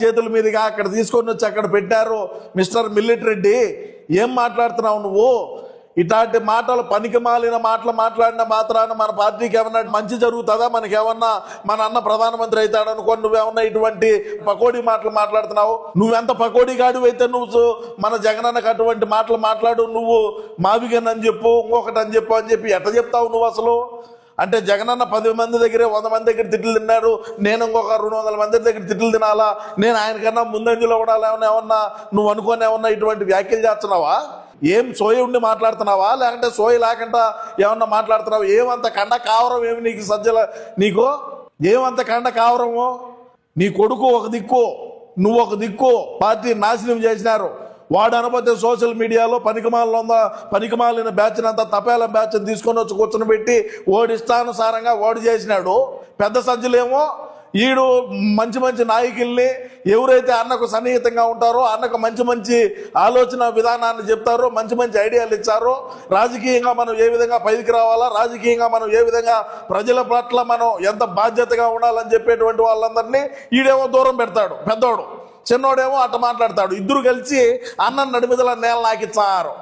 చేతుల మీదుగా అక్కడ తీసుకొని వచ్చి అక్కడ పెట్టారు. మిస్టర్ మిల్లెట్ రెడ్డి, ఏం మాట్లాడుతున్నావు నువ్వు? ఇట్లాంటి మాటలు, పనికి మాలిన మాటలు మాట్లాడిన మాత్రాన మన పార్టీకి ఏమన్నా మంచి జరుగుతుందా? మనకేమన్నా మన అన్న ప్రధానమంత్రి అవుతాడు అనుకోని నువ్వేమన్నా ఇటువంటి పకోడీ మాటలు మాట్లాడుతున్నావు? నువ్వెంత పకోడీ గాడివి అయితే నువ్వు మన జగనన్నకు అటువంటి మాటలు మాట్లాడు. నువ్వు మావిగనని చెప్పు, ఇంకొకటి అని చెప్పి ఎట్లా చెప్తావు నువ్వు అసలు? అంటే జగనన్న 10 మంది దగ్గరే 100 మంది దగ్గర తిట్లు తిన్నాడు, నేను ఇంకొక 200 మంది దగ్గర తిట్లు తినాలా, నేను ఆయనకన్నా ముందంజలో ఉండాలి ఏమన్నా నువ్వు అనుకోని ఏమన్నా ఇటువంటి వ్యాఖ్యలు చేస్తున్నావా? ఏం సోయి ఉండి మాట్లాడుతున్నావా, లేకంటే సోయి లేకుండా ఏమన్నా మాట్లాడుతున్నావా? ఏమంత కండ కావరం ఏమి నీకు సజ్జల? నీకు ఏమంత కండ కావరము? నీ కొడుకు ఒక దిక్కు, నువ్వు ఒక దిక్కు, పార్టీ నాశనం చేసినారు. వాడు అనబోతే సోషల్ మీడియాలో పనికిమాలిన బ్యాచ్ అంతా తపేల బ్యాచ్ తీసుకొని వచ్చి కూర్చొని పెట్టి ఓడి ఇష్టానుసారంగా ఓడి చేసినాడు. పెద్ద సజ్జలేమో ఈడు మంచి మంచి నాయకుల్ని, ఎవరైతే అన్నకు సన్నిహితంగా ఉంటారో, అన్నకు మంచి ఆలోచన విధానాన్ని చెప్తారో, మంచి ఐడియాలు ఇచ్చారో, రాజకీయంగా మనం ఏ విధంగా పైకి రావాలా, రాజకీయంగా మనం ఏ విధంగా ప్రజల పట్ల మనం ఎంత బాధ్యతగా ఉండాలని చెప్పేటువంటి వాళ్ళందరినీ ఈడేమో దూరం పెడతాడు. పెద్దోడు, చిన్నోడేమో అట్ట మాట్లాడతాడు. ఇద్దరు కలిసి అన్నం నడిమిదల నేల నాకిచ్చారు.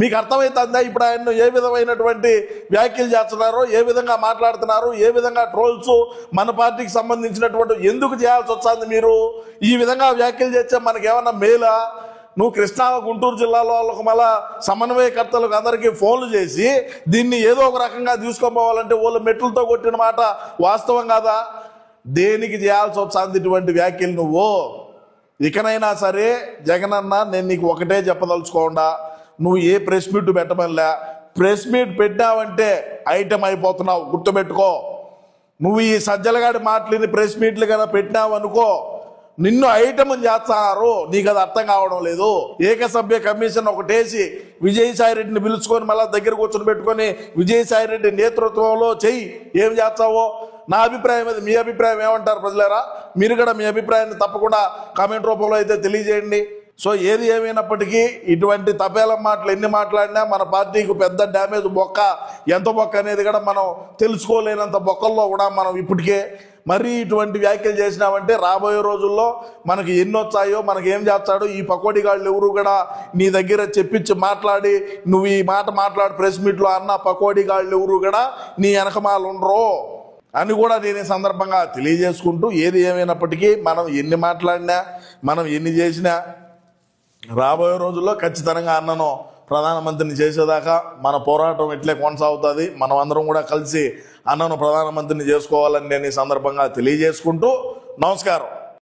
మీకు అర్థమవుతుందా ఇప్పుడు ఆయన ఏ విధమైనటువంటి వ్యాఖ్యలు చేస్తున్నారో, ఏ విధంగా మాట్లాడుతున్నారు, ఏ విధంగా ట్రోల్స్ మన పార్టీకి సంబంధించినటువంటి ఎందుకు చేయాల్సి వస్తుంది? మీరు ఈ విధంగా వ్యాఖ్యలు చేస్తే మనకేమన్నా మేలా? నువ్వు కృష్ణా గుంటూరు జిల్లాలో వాళ్ళకు మళ్ళా సమన్వయకర్తలకు అందరికీ ఫోన్లు చేసి దీన్ని ఏదో ఒక రకంగా తీసుకోపోవాలంటే వాళ్ళు మెట్లతో కొట్టిన మాట వాస్తవం కాదా? దేనికి చేయాల్సి వస్తుంది ఇటువంటి వ్యాఖ్యలు? నువ్వు ఇకనైనా సరే జగనన్న, నేను నీకు ఒకటే చెప్పదలుచుకోకుండా, నువ్వు ఏ ప్రెస్ మీట్ పెట్టమనిలే. ప్రెస్ మీట్ పెట్టావంటే ఐటమ్ అయిపోతున్నావు, గుర్తుపెట్టుకో. నువ్వు ఈ సజ్జలగాడి మాటలని ప్రెస్ మీట్లు కన్నా పెట్టినావు అనుకో, నిన్ను ఐటమ్ చేస్తారు. నీకు అది అర్థం కావడం లేదు. ఏకసభ్య కమిషన్ ఒకటేసి విజయసాయిరెడ్డిని పిలుచుకొని మళ్ళీ దగ్గర కూర్చొని పెట్టుకొని విజయసాయిరెడ్డి నేతృత్వంలో చెయ్యి. ఏం చేస్తావో నా అభిప్రాయం అది. మీ అభిప్రాయం ఏమంటారు ప్రజలారా? మీరు కూడా మీ అభిప్రాయాన్ని తప్పకుండా కామెంట్ రూపంలో అయితే తెలియజేయండి. సో ఏది ఏమైనప్పటికీ ఇటువంటి తపేల మాటలు ఎన్ని మాట్లాడినా మన పార్టీకి పెద్ద డ్యామేజ్, బొక్క ఎంత బొక్క అనేది కూడా మనం తెలుసుకోలేనంత బొక్కల్లో కూడా మనం ఇప్పటికే మరీ ఇటువంటి వ్యాఖ్యలు చేసినామంటే రాబోయే రోజుల్లో మనకి ఎన్ని వచ్చాయో, మనకి ఏం చేస్తాడో ఈ పకోడీగాళ్ళు ఎవరు కూడా నీ దగ్గర చెప్పించి మాట్లాడి నువ్వు ఈ మాట మాట్లాడి ప్రెస్ మీట్లో అన్న పకోడీగాళ్ళు ఎవరు కూడా నీ వెనకమాలు ఉండరు అని కూడా నేను ఈ సందర్భంగా తెలియజేసుకుంటూ, ఏది ఏమైనప్పటికీ మనం ఎన్ని మాట్లాడినా, మనం ఎన్ని చేసినా రాబోయే రోజుల్లో ఖచ్చితంగా అన్నను ప్రధానమంత్రిని చేసేదాకా మన పోరాటం ఇట్లే కొనసాగుతుంది. మనం అందరం కూడా కలిసి అన్నను ప్రధానమంత్రిని చేసుకోవాలని నేను ఈ సందర్భంగా తెలియజేసుకుంటూ నమస్కారం.